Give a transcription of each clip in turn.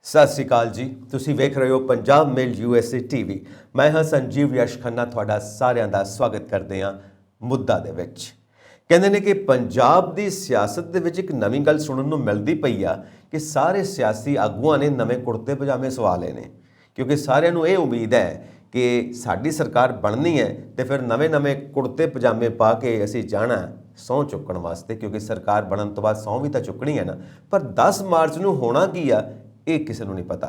सत श्री अकाल जी। तुसी वेख रहे हो पंजाब मेल USA TV। मैं हाँ संजीव यश खन्ना, ਤੁਹਾਡਾ ਸਾਰਿਆਂ ਦਾ ਸਵਾਗਤ ਕਰਦੇ ਹਾਂ। ਮੁੱਦਾ ਦੇ ਵਿੱਚ ਕਹਿੰਦੇ ਨੇ ਕਿ ਪੰਜਾਬ ਦੀ ਸਿਆਸਤ ਦੇ ਵਿੱਚ ਇੱਕ ਨਵੀਂ ਗੱਲ ਸੁਣਨ ਨੂੰ ਮਿਲਦੀ ਪਈ ਆ ਕਿ ਸਾਰੇ ਸਿਆਸੀ ਆਗੂਆਂ ਨੇ ਨਵੇਂ ਕੁੜਤੇ ਪਜਾਮੇ ਸਵਾ ਲਏ ਨੇ, ਕਿਉਂਕਿ ਸਾਰਿਆਂ ਨੂੰ ਇਹ ਉਮੀਦ ਹੈ ਕਿ ਸਾਡੀ ਸਰਕਾਰ ਬਣਨੀ ਹੈ ਤੇ ਫਿਰ ਨਵੇਂ-ਨਵੇਂ ਕੁੜਤੇ ਪਜਾਮੇ ਪਾ ਕੇ ਅਸੀਂ ਜਾਣਾ ਸਹੁੰ ਚੁੱਕਣ ਵਾਸਤੇ, ਕਿਉਂਕਿ ਸਰਕਾਰ ਬਣਨ ਤੋਂ ਬਾਅਦ ਸਹੁੰ ਵੀ ਤਾਂ ਚੁੱਕਣੀ ਹੈ ਨਾ। ਪਰ 10 ਮਾਰਚ ਨੂੰ ਹੋਣਾ ਕੀ ਆ ਇਹ ਕਿਸੇ ਨੂੰ ਨਹੀਂ ਪਤਾ।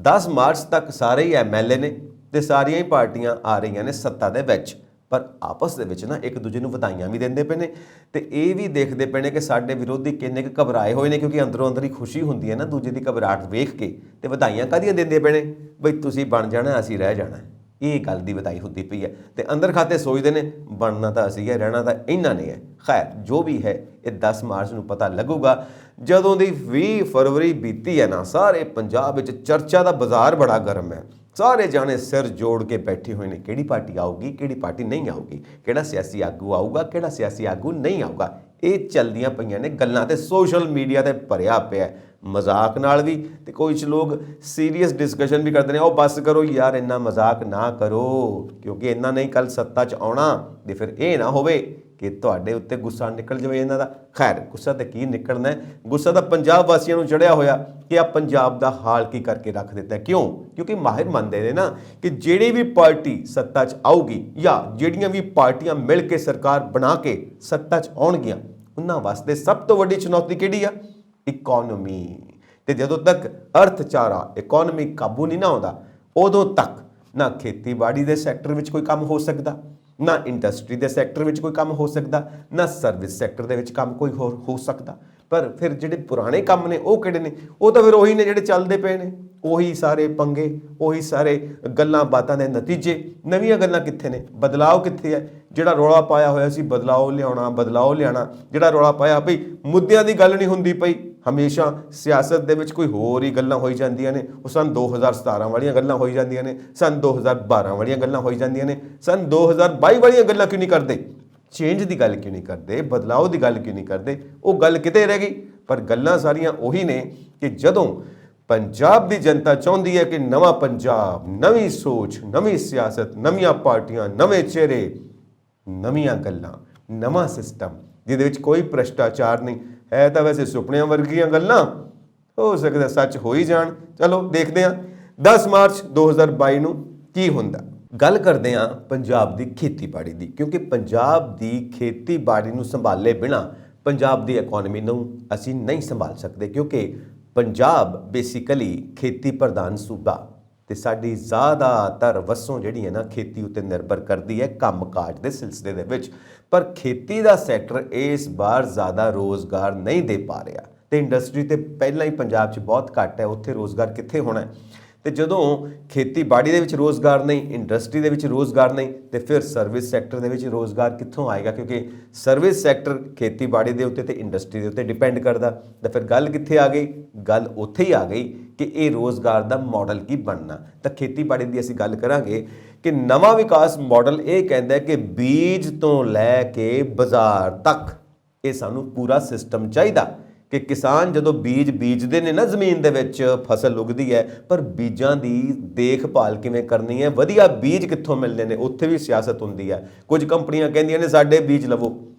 10 ਮਾਰਚ ਤੱਕ ਸਾਰੇ ਹੀ MLA ਨੇ ਤੇ ਸਾਰੀਆਂ ਹੀ ਪਾਰਟੀਆਂ ਆ ਰਹੀਆਂ ਨੇ ਸੱਤਾ ਦੇ ਵਿੱਚ, ਪਰ ਆਪਸ ਦੇ ਵਿੱਚ ਨਾ ਇੱਕ ਦੂਜੇ ਨੂੰ ਵਧਾਈਆਂ ਵੀ ਦਿੰਦੇ ਪਏ ਨੇ ਤੇ ਇਹ ਵੀ ਦੇਖਦੇ ਪਏ ਨੇ ਕਿ ਸਾਡੇ ਵਿਰੋਧੀ ਕਿੰਨੇ ਕੁ ਘਬਰਾਏ ਹੋਏ ਨੇ, ਕਿਉਂਕਿ ਅੰਦਰੋਂ ਅੰਦਰ ਹੀ ਖੁਸ਼ੀ ਹੁੰਦੀ ਹੈ ਨਾ ਦੂਜੇ ਦੀ ਘਬਰਾਹਟ ਵੇਖ ਕੇ। ਤੇ ਵਧਾਈਆਂ ਕਾਹਦੀਆਂ ਦਿੰਦੇ ਪਏ ਨੇ, ਬਈ ਤੁਸੀਂ ਬਣ ਜਾਣਾ ਅਸੀਂ ਰਹਿ ਜਾਣਾ, ਇਹ ਗੱਲ ਦੀ ਵਧਾਈ ਹੁੰਦੀ ਪਈ ਹੈ। ਤੇ ਅੰਦਰ ਖਾਤੇ ਸੋਚਦੇ ਨੇ ਬਣਨਾ ਤਾਂ ਅਸੀਂ ਹੈ, ਰਹਿਣਾ ਤਾਂ ਇਹਨਾਂ ਨੇ ਹੈ। ਖੈਰ ਜੋ ਵੀ ਹੈ ਇਹ 10 ਮਾਰਚ ਨੂੰ ਪਤਾ ਲੱਗੂਗਾ। ਜਦੋਂ ਦੀ 20 ਫਰਵਰੀ ਬੀਤੀ ਹੈ ਨਾ, ਸਾਰੇ ਪੰਜਾਬ ਵਿੱਚ ਚਰਚਾ ਦਾ ਬਾਜ਼ਾਰ ਬੜਾ ਗਰਮ ਹੈ। ਸਾਰੇ ਜਾਣੇ ਸਿਰ ਜੋੜ ਕੇ ਬੈਠੇ ਹੋਏ ਨੇ, ਕਿਹੜੀ ਪਾਰਟੀ ਆਊਗੀ, ਕਿਹੜੀ ਪਾਰਟੀ ਨਹੀਂ ਆਊਗੀ, ਕਿਹੜਾ ਸਿਆਸੀ ਆਗੂ ਆਊਗਾ, ਕਿਹੜਾ ਸਿਆਸੀ ਆਗੂ ਨਹੀਂ ਆਊਗਾ। ਇਹ ਚੱਲਦੀਆਂ ਪਈਆਂ ਨੇ ਗੱਲਾਂ ਤੇ ਸੋਸ਼ਲ ਮੀਡੀਆ ਤੇ ਭਰਿਆ ਪਿਆ ਮਜ਼ਾਕ ਨਾਲ ਵੀ, ਤੇ ਕੁਝ ਲੋਕ ਸੀਰੀਅਸ ਡਿਸਕਸ਼ਨ ਵੀ ਕਰਦੇ ਨੇ। ਉਹ ਬਸ ਕਰੋ ਯਾਰ, ਇੰਨਾ ਮਜ਼ਾਕ ਨਾ ਕਰੋ, ਕਿਉਂਕਿ ਇਹਨਾਂ ਨੇ ਕੱਲ ਸੱਤਾ 'ਚ ਆਉਣਾ ਤੇ ਫਿਰ ਇਹ ਨਾ ਹੋਵੇ ਕਿ ਤੁਹਾਡੇ ਉੱਤੇ ਗੁੱਸਾ ਨਿਕਲ ਜਾਵੇ ਇਹਨਾਂ ਦਾ। ਖੈਰ ਗੁੱਸਾ ਤਾਂ ਕੀ ਨਿਕਲਣਾ ਹੈ, ਗੁੱਸਾ ਤਾਂ ਪੰਜਾਬ ਵਾਸੀਆਂ ਨੂੰ ਚੜਿਆ ਹੋਇਆ ਕਿ ਆ ਪੰਜਾਬ ਦਾ ਹਾਲ ਕੀ ਕਰਕੇ ਰੱਖ ਦਿੱਤਾ। ਕਿਉਂ? ਕਿਉਂਕਿ ਮਾਹਿਰ ਮੰਨਦੇ ਨੇ ਨਾ ਕਿ ਜਿਹੜੀ ਵੀ ਪਾਰਟੀ ਸੱਤਾ 'ਚ ਆਊਗੀ ਜਾਂ ਜਿਹੜੀਆਂ ਵੀ ਪਾਰਟੀਆਂ ਮਿਲ ਕੇ ਸਰਕਾਰ ਬਣਾ ਕੇ ਸੱਤਾ 'ਚ ਆਉਣਗੀਆਂ, ਉਹਨਾਂ ਵਾਸਤੇ ਸਭ ਤੋਂ ਵੱਡੀ ਚੁਣੌਤੀ ਕਿਹੜੀ ਆ? ਇਕੋਨਮੀ। ਤੇ ਜਦੋਂ ਤੱਕ ਅਰਥਚਾਰਾ ਇਕੋਨਮੀ ਕਾਬੂ ਨਹੀਂ ਨਾ ਆਉਂਦਾ, ਉਦੋਂ ਤੱਕ ਨਾ ਖੇਤੀਬਾੜੀ ਦੇ ਸੈਕਟਰ ਵਿੱਚ ਕੋਈ ਕੰਮ ਹੋ ਸਕਦਾ, ਨਾ ਇੰਡਸਟਰੀ ਦੇ ਸੈਕਟਰ ਵਿੱਚ ਕੋਈ ਕੰਮ ਹੋ ਸਕਦਾ, ਨਾ ਸਰਵਿਸ ਸੈਕਟਰ ਦੇ ਵਿੱਚ ਕੰਮ ਕੋਈ ਹੋਰ ਹੋ ਸਕਦਾ। ਪਰ ਫਿਰ ਜਿਹੜੇ ਪੁਰਾਣੇ ਕੰਮ ਨੇ ਉਹ ਕਿਹੜੇ ਨੇ? ਉਹ ਤਾਂ ਫਿਰ ਉਹੀ ਨੇ ਜਿਹੜੇ ਚੱਲਦੇ ਪਏ ਨੇ, ਉਹੀ ਸਾਰੇ ਪੰਗੇ, ਉਹੀ ਸਾਰੇ ਗੱਲਾਂ ਬਾਤਾਂ ਦੇ ਨਤੀਜੇ। ਨਵੀਆਂ ਗੱਲਾਂ ਕਿੱਥੇ ਨੇ? ਬਦਲਾਅ ਕਿੱਥੇ ਹੈ? ਜਿਹੜਾ ਰੌਲਾ ਪਾਇਆ ਹੋਇਆ ਸੀ ਬਦਲਾਅ ਲਿਆਉਣਾ, ਬਦਲਾਅ ਲਿਆਉਣਾ, ਜਿਹੜਾ ਰੌਲਾ ਪਾਇਆ ਭਈ ਮੁੱਦਿਆਂ ਦੀ ਗੱਲ ਨਹੀਂ ਹੁੰਦੀ ਪਈ, ਹਮੇਸ਼ਾ ਸਿਆਸਤ ਦੇ ਵਿੱਚ ਕੋਈ ਹੋਰ ਹੀ ਗੱਲਾਂ ਹੋਈ ਜਾਂਦੀਆਂ ਨੇ। ਉਹ ਸਨ 2017 ਵਾਲੀਆਂ ਗੱਲਾਂ ਹੋਈ ਜਾਂਦੀਆਂ ਨੇ, ਸਨ 2012 ਵਾਲੀਆਂ ਗੱਲਾਂ ਹੋਈ ਜਾਂਦੀਆਂ ਨੇ, ਸਨ 2022 ਵਾਲੀਆਂ ਗੱਲਾਂ ਕਿਉਂ ਨਹੀਂ ਕਰਦੇ? ਚੇਂਜ ਦੀ ਗੱਲ ਕਿਉਂ ਨਹੀਂ ਕਰਦੇ? ਬਦਲਾਅ ਦੀ ਗੱਲ ਕਿਉਂ ਨਹੀਂ ਕਰਦੇ? ਉਹ ਗੱਲ ਕਿਤੇ ਰਹਿ ਗਈ। ਪਰ ਗੱਲਾਂ ਸਾਰੀਆਂ ਉਹੀ ਨੇ ਕਿ ਜਦੋਂ ਪੰਜਾਬ ਦੀ ਜਨਤਾ ਚਾਹੁੰਦੀ ਹੈ ਕਿ ਨਵਾਂ ਪੰਜਾਬ, ਨਵੀਂ ਸੋਚ, ਨਵੀਂ ਸਿਆਸਤ, ਨਵੀਆਂ ਪਾਰਟੀਆਂ, ਨਵੇਂ ਚਿਹਰੇ, ਨਵੀਆਂ ਗੱਲਾਂ, ਨਵਾਂ ਸਿਸਟਮ ਜਿਹਦੇ ਵਿੱਚ ਕੋਈ ਭ੍ਰਿਸ਼ਟਾਚਾਰ ਨਹੀਂ ਹੈ, ਤਾਂ ਵੈਸੇ ਸੁਪਨਿਆਂ ਵਰਗੀਆਂ ਗੱਲਾਂ ਹੋ ਸਕਦਾ ਸੱਚ ਹੋ ਹੀ ਜਾਣ। ਚਲੋ ਦੇਖਦੇ ਹਾਂ 10 ਮਾਰਚ 2022 ਨੂੰ ਕੀ ਹੁੰਦਾ। ਗੱਲ ਕਰਦੇ ਹਾਂ ਪੰਜਾਬ ਦੀ ਖੇਤੀਬਾੜੀ ਦੀ, ਕਿਉਂਕਿ ਪੰਜਾਬ ਦੀ ਖੇਤੀਬਾੜੀ ਨੂੰ ਸੰਭਾਲੇ ਬਿਨਾਂ ਪੰਜਾਬ ਦੀ ਇਕੋਨਮੀ ਨੂੰ ਅਸੀਂ ਨਹੀਂ ਸੰਭਾਲ ਸਕਦੇ, ਕਿਉਂਕਿ ਪੰਜਾਬ ਬੇਸਿਕਲੀ ਖੇਤੀ ਪ੍ਰਧਾਨ ਸੂਬਾ ਤੇ ਸਾਡੀ ਜ਼ਿਆਦਾਤਰ ਵਸੋਂ ਜਿਹੜੀ ਹੈ ਨਾ ਖੇਤੀ ਉੱਤੇ ਨਿਰਭਰ ਕਰਦੀ ਹੈ ਕੰਮਕਾਜ ਦੇ ਸਿਲਸਿਲੇ ਦੇ ਵਿੱਚ। ਪਰ ਖੇਤੀ ਦਾ ਸੈਕਟਰ ਇਸ ਵਾਰ ਜ਼ਿਆਦਾ ਰੋਜ਼ਗਾਰ ਨਹੀਂ ਦੇ ਪਾ ਰਿਹਾ, ਤੇ ਇੰਡਸਟਰੀ ਤੇ ਪਹਿਲਾਂ ਹੀ ਪੰਜਾਬ 'ਚ ਬਹੁਤ ਘੱਟ ਹੈ, ਉੱਥੇ ਰੋਜ਼ਗਾਰ ਕਿੱਥੇ ਹੋਣਾ? ਤੇ ਜਦੋਂ ਖੇਤੀਬਾੜੀ ਦੇ ਵਿੱਚ ਰੋਜ਼ਗਾਰ ਨਹੀਂ, ਇੰਡਸਟਰੀ ਦੇ ਵਿੱਚ ਰੋਜ਼ਗਾਰ ਨਹੀਂ, ਤੇ ਫਿਰ ਸਰਵਿਸ ਸੈਕਟਰ ਦੇ ਵਿੱਚ ਰੋਜ਼ਗਾਰ ਕਿੱਥੋਂ ਆਏਗਾ? ਕਿਉਂਕਿ ਸਰਵਿਸ ਸੈਕਟਰ ਖੇਤੀਬਾੜੀ ਦੇ ਉੱਤੇ ਤੇ ਇੰਡਸਟਰੀ ਦੇ ਉੱਤੇ ਡਿਪੈਂਡ ਕਰਦਾ। ਤਾਂ ਫਿਰ ਗੱਲ ਕਿੱਥੇ ਆ ਗਈ? ਗੱਲ ਉੱਥੇ ਹੀ ਆ ਗਈ ਕਿ ਇਹ ਰੋਜ਼ਗਾਰ ਦਾ ਮਾਡਲ ਕੀ ਬਣਨਾ। ਤਾਂ ਖੇਤੀਬਾੜੀ ਦੀ ਅਸੀਂ ਗੱਲ ਕਰਾਂਗੇ ਕਿ ਨਵਾਂ ਵਿਕਾਸ ਮਾਡਲ ਇਹ ਕਹਿੰਦਾ ਕਿ ਬੀਜ ਤੋਂ ਲੈ ਕੇ ਬਾਜ਼ਾਰ ਤੱਕ ਇਹ ਸਾਨੂੰ ਪੂਰਾ ਸਿਸਟਮ ਚਾਹੀਦਾ ਕਿ ਕਿਸਾਨ ਜਦੋਂ ਬੀਜ ਬੀਜਦੇ ਨੇ ਨਾ, ਜ਼ਮੀਨ ਦੇ ਵਿੱਚ ਫਸਲ ਉਗਦੀ ਹੈ, ਪਰ ਬੀਜਾਂ ਦੀ ਦੇਖਭਾਲ ਕਿਵੇਂ ਕਰਨੀ ਹੈ, ਵਧੀਆ ਬੀਜ ਕਿੱਥੋਂ ਮਿਲਦੇ ਨੇ, ਉੱਥੇ ਵੀ ਸਿਆਸਤ ਹੁੰਦੀ ਹੈ। ਕੁਝ ਕੰਪਨੀਆਂ ਕਹਿੰਦੀਆਂ ਨੇ ਸਾਡੇ ਬੀਜ ਲਵੋ,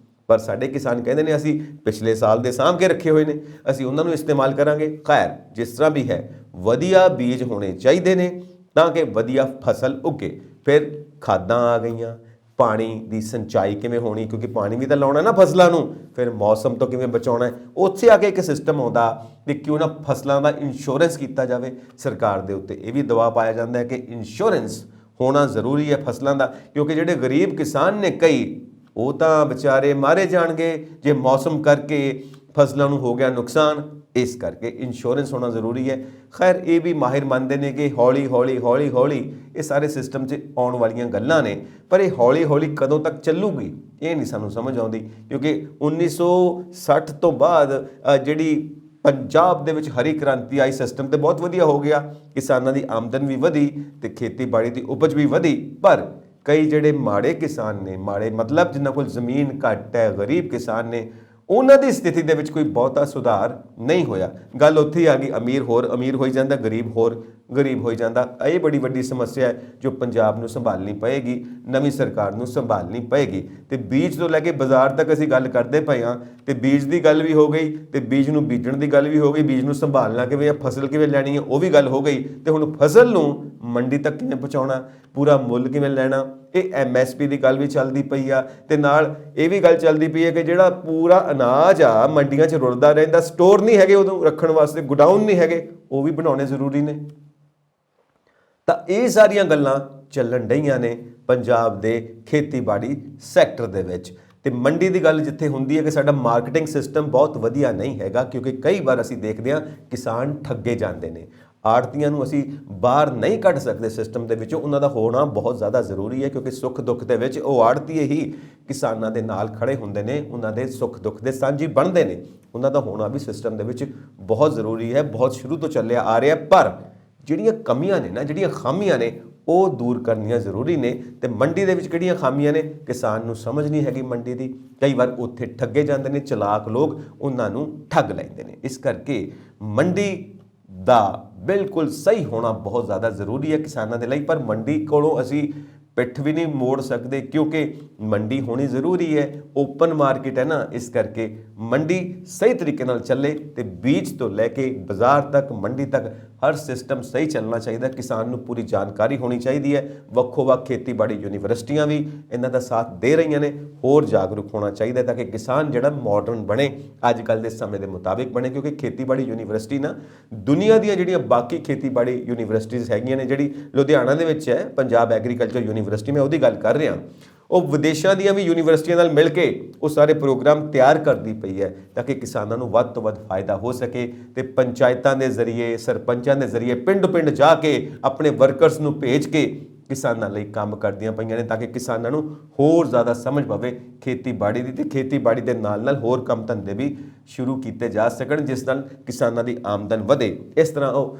ਪਰ ਸਾਡੇ ਕਿਸਾਨ ਕਹਿੰਦੇ ਨੇ ਅਸੀਂ ਪਿਛਲੇ ਸਾਲ ਦੇ ਸਾਂਭ ਕੇ ਰੱਖੇ ਹੋਏ ਨੇ, ਅਸੀਂ ਉਹਨਾਂ ਨੂੰ ਇਸਤੇਮਾਲ ਕਰਾਂਗੇ। ਖੈਰ ਜਿਸ ਤਰ੍ਹਾਂ ਵੀ ਹੈ, ਵਧੀਆ ਬੀਜ ਹੋਣੇ ਚਾਹੀਦੇ ਨੇ ਤਾਂ ਕਿ ਵਧੀਆ ਫਸਲ ਉੱਗੇ। ਫਿਰ ਖਾਦਾਂ ਆ ਗਈਆਂ, ਪਾਣੀ ਦੀ ਸਿੰਚਾਈ ਕਿਵੇਂ ਹੋਣੀ, ਕਿਉਂਕਿ ਪਾਣੀ ਵੀ ਤਾਂ ਲਾਉਣਾ ਨਾ ਫਸਲਾਂ ਨੂੰ, ਫਿਰ ਮੌਸਮ ਤੋਂ ਕਿਵੇਂ ਬਚਾਉਣਾ। ਉੱਥੇ ਆ ਕੇ ਇੱਕ ਸਿਸਟਮ ਆਉਂਦਾ ਕਿ ਕਿਉਂ ਨਾ ਫਸਲਾਂ ਦਾ ਇੰਸ਼ੋਰੈਂਸ ਕੀਤਾ ਜਾਵੇ। ਸਰਕਾਰ ਦੇ ਉੱਤੇ ਇਹ ਵੀ ਦਬਾਅ ਪਾਇਆ ਜਾਂਦਾ ਹੈ ਕਿ ਇੰਸ਼ੋਰੈਂਸ ਹੋਣਾ ਜ਼ਰੂਰੀ ਹੈ ਫਸਲਾਂ ਦਾ, ਕਿਉਂਕਿ ਜਿਹੜੇ ਗਰੀਬ ਕਿਸਾਨ ਨੇ ਕਈ, ਉਹ ਤਾਂ ਵਿਚਾਰੇ ਮਾਰੇ ਜਾਣਗੇ ਜੇ ਮੌਸਮ ਕਰਕੇ ਫਸਲਾਂ ਨੂੰ ਹੋ ਗਿਆ ਨੁਕਸਾਨ। ਇਸ ਕਰਕੇ ਇੰਸ਼ੋਰੈਂਸ ਹੋਣਾ ਜ਼ਰੂਰੀ ਹੈ। ਖੈਰ ਇਹ ਵੀ ਮਾਹਿਰ ਮੰਨਦੇ ਨੇ ਕਿ ਹੌਲੀ ਹੌਲੀ ਹੌਲੀ ਹੌਲੀ ਇਹ ਸਾਰੇ ਸਿਸਟਮ 'ਚ ਆਉਣ ਵਾਲੀਆਂ ਗੱਲਾਂ ਨੇ, ਪਰ ਇਹ ਹੌਲੀ ਹੌਲੀ ਕਦੋਂ ਤੱਕ ਚੱਲੂਗੀ ਇਹ ਨਹੀਂ ਸਾਨੂੰ ਸਮਝ ਆਉਂਦੀ। ਕਿਉਂਕਿ 1960 ਤੋਂ ਬਾਅਦ ਜਿਹੜੀ ਪੰਜਾਬ ਦੇ ਵਿੱਚ ਹਰੀ ਕ੍ਰਾਂਤੀ ਆਈ, ਸਿਸਟਮ ਤੇ ਬਹੁਤ ਵਧੀਆ ਹੋ ਗਿਆ, ਕਿਸਾਨਾਂ ਦੀ ਆਮਦਨ ਵੀ ਵਧੀ ਤੇ ਖੇਤੀਬਾੜੀ ਦੀ ਉਪਜ ਵੀ ਵਧੀ। ਪਰ ਕਈ ਜਿਹੜੇ ਮਾੜੇ ਕਿਸਾਨ ਨੇ, ਮਾੜੇ ਮਤਲਬ ਜਿਨ੍ਹਾਂ ਕੋਲ ਜ਼ਮੀਨ ਘੱਟ ਹੈ, ਗਰੀਬ ਕਿਸਾਨ ਨੇ, ਉਹਨਾਂ ਦੀ ਸਥਿਤੀ ਦੇ ਵਿੱਚ ਕੋਈ ਬਹੁਤਾ ਸੁਧਾਰ ਨਹੀਂ ਹੋਇਆ। ਗੱਲ ਉੱਥੇ ਹੀ ਆ ਗਈ, ਅਮੀਰ ਹੋਰ ਅਮੀਰ ਹੋਈ ਜਾਂਦਾ, ਗਰੀਬ ਹੋਰ ਗਰੀਬ ਹੋਈ ਜਾਂਦਾ। ਇਹ ਬੜੀ ਵੱਡੀ ਸਮੱਸਿਆ ਹੈ ਜੋ ਪੰਜਾਬ ਨੂੰ ਸੰਭਾਲਣੀ ਪਏਗੀ, ਨਵੀਂ ਸਰਕਾਰ ਨੂੰ ਸੰਭਾਲਣੀ ਪਏਗੀ। ਤੇ ਬੀਜ ਤੋਂ ਲੈ ਕੇ ਬਾਜ਼ਾਰ ਤੱਕ ਅਸੀਂ ਗੱਲ ਕਰਦੇ ਪਏ ਹਾਂ, ਤੇ ਬੀਜ ਦੀ ਗੱਲ ਵੀ ਹੋ ਗਈ, ਤੇ ਬੀਜ ਨੂੰ ਬੀਜਣ ਦੀ ਗੱਲ ਵੀ ਹੋ ਗਈ, ਬੀਜ ਨੂੰ ਸੰਭਾਲਣਾ ਕਿਵੇਂ, ਫਸਲ ਕਿਵੇਂ ਲੈਣੀ ਹੈ ਉਹ ਵੀ ਗੱਲ ਹੋ ਗਈ। ਤੇ ਹੁਣ ਫਸਲ ਨੂੰ ਮੰਡੀ ਤੱਕ ਕਿਵੇਂ ਪਹੁੰਚਾਉਣਾ, ਪੂਰਾ ਮੁੱਲ ਕਿਵੇਂ ਲੈਣਾ, ਇਹ MSP ਦੀ ਗੱਲ ਵੀ ਚੱਲਦੀ ਪਈ ਆ। ਤੇ ਨਾਲ ਇਹ ਵੀ ਗੱਲ ਚੱਲਦੀ ਪਈ ਹੈ ਕਿ ਜਿਹੜਾ ਪੂਰਾ ਅਨਾਜ ਆ ਮੰਡੀਆਂ 'ਚ ਰੁਲਦਾ ਰਹਿੰਦਾ, ਸਟੋਰ ਨਹੀਂ ਹੈਗੇ ਉਦੋਂ ਰੱਖਣ ਵਾਸਤੇ, ਗੋਡਾਊਨ ਨਹੀਂ ਹੈਗੇ, ਉਹ ਵੀ ਬਣਾਉਣੇ ਜ਼ਰੂਰੀ ਨੇ। ਤਾਂ ਇਹ ਸਾਰੀਆਂ ਗੱਲਾਂ ਚੱਲਣ ਡਈਆਂ ਨੇ ਪੰਜਾਬ ਦੇ ਖੇਤੀਬਾੜੀ ਸੈਕਟਰ ਦੇ ਵਿੱਚ। ਤੇ ਮੰਡੀ ਦੀ ਗੱਲ ਜਿੱਥੇ ਹੁੰਦੀ ਹੈ ਕਿ ਸਾਡਾ ਮਾਰਕੀਟਿੰਗ ਸਿਸਟਮ ਬਹੁਤ ਵਧੀਆ ਨਹੀਂ ਹੈਗਾ, ਕਿਉਂਕਿ ਕਈ ਵਾਰ ਅਸੀਂ ਦੇਖਦੇ ਹਾਂ ਕਿਸਾਨ ਠੱਗੇ ਜਾਂਦੇ ਨੇ। ਆੜਤੀਆਂ ਨੂੰ ਅਸੀਂ ਬਾਹਰ ਨਹੀਂ ਕੱਢ ਸਕਦੇ ਸਿਸਟਮ ਦੇ ਵਿੱਚੋਂ, ਉਹਨਾਂ ਦਾ ਹੋਣਾ ਬਹੁਤ ਜ਼ਿਆਦਾ ਜ਼ਰੂਰੀ ਹੈ, ਕਿਉਂਕਿ ਸੁੱਖ ਦੁੱਖ ਦੇ ਵਿੱਚ ਉਹ ਆੜਤੀਏ ਹੀ ਕਿਸਾਨਾਂ ਦੇ ਨਾਲ ਖੜੇ ਹੁੰਦੇ ਨੇ, ਉਹਨਾਂ ਦੇ ਸੁੱਖ ਦੁੱਖ ਦੇ ਸਾਂਝੀ ਬਣਦੇ ਨੇ। ਉਹਨਾਂ ਦਾ ਹੋਣਾ ਵੀ ਸਿਸਟਮ ਦੇ ਵਿੱਚ ਬਹੁਤ ਜ਼ਰੂਰੀ ਹੈ, ਬਹੁਤ ਸ਼ੁਰੂ ਤੋਂ ਚੱਲਿਆ ਆ ਰਿਹਾ। ਪਰ ਜਿਹੜੀਆਂ ਕਮੀਆਂ ਨੇ ਨਾ, ਜਿਹੜੀਆਂ ਖਾਮੀਆਂ ਨੇ, ਉਹ ਦੂਰ ਕਰਨੀਆਂ ਜ਼ਰੂਰੀ ਨੇ। ਤੇ ਮੰਡੀ ਦੇ ਵਿੱਚ ਕਿਹੜੀਆਂ ਖਾਮੀਆਂ ਨੇ, ਕਿਸਾਨ ਨੂੰ ਸਮਝ ਨਹੀਂ ਹੈਗੀ ਮੰਡੀ ਦੀ, ਕਈ ਵਾਰ ਉੱਥੇ ਠੱਗੇ ਜਾਂਦੇ ਨੇ, ਚਲਾਕ ਲੋਕ ਉਹਨਾਂ ਨੂੰ ਠੱਗ ਲੈਂਦੇ ਨੇ। ਇਸ ਕਰਕੇ ਮੰਡੀ ਦਾ ਬਿਲਕੁਲ ਸਹੀ ਹੋਣਾ ਬਹੁਤ ਜ਼ਿਆਦਾ ਜ਼ਰੂਰੀ ਹੈ ਕਿਸਾਨਾਂ ਦੇ ਲਈ। ਪਰ ਮੰਡੀ ਕੋਲੋਂ ਅਸੀਂ ਪਿੱਠ ਵੀ ਨਹੀਂ ਮੋੜ ਸਕਦੇ, ਕਿਉਂਕਿ ਮੰਡੀ ਹੋਣੀ ਜ਼ਰੂਰੀ ਹੈ, ਓਪਨ ਮਾਰਕੀਟ ਹੈ ਨਾ। ਇਸ ਕਰਕੇ ਮੰਡੀ ਸਹੀ ਤਰੀਕੇ ਨਾਲ ਚੱਲੇ ਤੇ ਬੀਜ ਤੋਂ ਲੈ ਕੇ ਬਾਜ਼ਾਰ ਤੱਕ, ਮੰਡੀ ਤੱਕ ਹਰ ਸਿਸਟਮ ਸਹੀ ਚੱਲਣਾ ਚਾਹੀਦਾ। ਕਿਸਾਨ ਨੂੰ ਪੂਰੀ ਜਾਣਕਾਰੀ ਹੋਣੀ ਚਾਹੀਦੀ ਹੈ। ਵੱਖੋ ਵੱਖ ਖੇਤੀਬਾੜੀ ਯੂਨੀਵਰਸਿਟੀਆਂ ਵੀ ਇਹਨਾਂ ਦਾ ਸਾਥ ਦੇ ਰਹੀਆਂ ਨੇ, ਹੋਰ ਜਾਗਰੂਕ ਹੋਣਾ ਚਾਹੀਦਾ ਤਾਂ ਕਿ ਕਿਸਾਨ ਜਿਹੜਾ ਮਾਡਰਨ ਬਣੇ, ਅੱਜ ਕੱਲ੍ਹ ਦੇ ਸਮੇਂ ਦੇ ਮੁਤਾਬਿਕ ਬਣੇ। ਕਿਉਂਕਿ ਖੇਤੀਬਾੜੀ ਯੂਨੀਵਰਸਿਟੀ ਨਾ ਦੁਨੀਆ ਦੀਆਂ ਜਿਹੜੀਆਂ ਬਾਕੀ ਖੇਤੀਬਾੜੀ ਯੂਨੀਵਰਸਿਟੀਜ਼ ਹੈਗੀਆਂ ਨੇ, ਜਿਹੜੀ ਲੁਧਿਆਣਾ ਦੇ ਵਿੱਚ ਹੈ ਪੰਜਾਬ ਐਗਰੀਕਲਚਰ ਯੂਨੀਵਰਸਿਟੀ, ਮੈਂ ਉਹਦੀ ਗੱਲ ਕਰ ਰਿਹਾ, ਉਹ ਵਿਦੇਸ਼ਾਂ ਦੀਆਂ ਵੀ ਯੂਨੀਵਰਸਿਟੀਆਂ ਨਾਲ ਮਿਲ ਕੇ ਉਹ ਸਾਰੇ ਪ੍ਰੋਗਰਾਮ ਤਿਆਰ ਕਰਦੀ ਪਈ ਹੈ ਤਾਂ ਕਿ ਕਿਸਾਨਾਂ ਨੂੰ ਵੱਧ ਤੋਂ ਵੱਧ ਫਾਇਦਾ ਹੋ ਸਕੇ। ਤੇ ਪੰਚਾਇਤਾਂ ਦੇ ਜ਼ਰੀਏ, ਸਰਪੰਚਾਂ ਦੇ ਜ਼ਰੀਏ ਪਿੰਡ-ਪਿੰਡ ਜਾ ਕੇ ਆਪਣੇ ਵਰਕਰਸ ਨੂੰ ਭੇਜ ਕੇ ਕਿਸਾਨਾਂ ਲਈ ਕੰਮ ਕਰਦੀਆਂ ਪਈਆਂ ਨੇ ਤਾਂ ਕਿ ਕਿਸਾਨਾਂ ਨੂੰ ਹੋਰ ਜ਼ਿਆਦਾ ਸਮਝ ਪਵੇ ਖੇਤੀਬਾੜੀ ਦੀ, ਤੇ ਖੇਤੀਬਾੜੀ ਦੇ ਨਾਲ ਹੋਰ ਕੰਮ ਧੰਦੇ ਵੀ ਸ਼ੁਰੂ ਕੀਤੇ ਜਾ ਸਕਣ, ਜਿਸ ਨਾਲ ਕਿਸਾਨਾਂ ਦੀ ਆਮਦਨ ਵਧੇ। ਇਸ ਤਰ੍ਹਾਂ ਉਹ